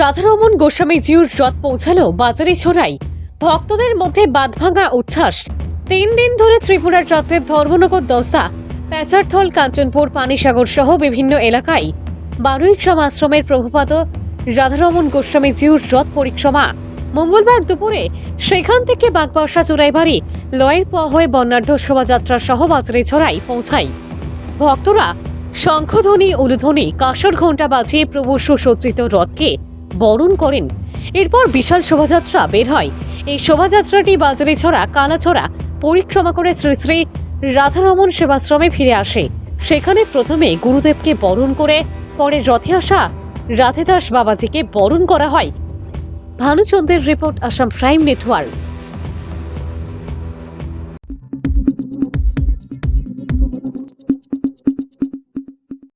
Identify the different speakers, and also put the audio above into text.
Speaker 1: রাধারমণ গোস্বামীজিউর রথ পৌঁছালো বাজারে ছড়াই। ভক্তদের মধ্যে বাঁধভাঙা উচ্ছ্বাস। 3 দিন ধরে ত্রিপুরার রাজ্যের ধর্মনগর, দস্তা, প্যাচারথল, কাঞ্চনপুর, পানিসাগর সহ বিভিন্ন এলাকায় বারুইগ্রাম আশ্রমের প্রভুপাদ রাধারমণ গোস্বামীজিউর রথ পরিক্রমা মঙ্গলবার দুপুরে সেখান থেকে বাগবাসা, চোরাইবাড়ি, লয়ের পোয়া হয়ে বর্ণাঢ্য শোভাযাত্রা সহ বাজারে ছড়াই পৌঁছায়। ভক্তরা শঙ্খধ্বনি, উলুধ্বনি, কাঁসর ঘণ্টা বাজিয়ে প্রভু সুসজ্জিত রথকে বরণ করেন। এরপর বিশাল শোভাযাত্রা বের হয়। এই শোভাযাত্রাটি বাজারে ছড়া কালাছড়া পরিক্রমা করে শ্রী শ্রী রাধারমণ সেবাশ্রমে ফিরে আসে। সেখানে প্রথমে গুরুদেবকে বরণ করে পরে রথে আসা রাধেদাস বাবাজিকে বরণ করা হয়। ভানুচন্দ্রের রিপোর্ট, আসাম প্রাইম নেটওয়ার্ক।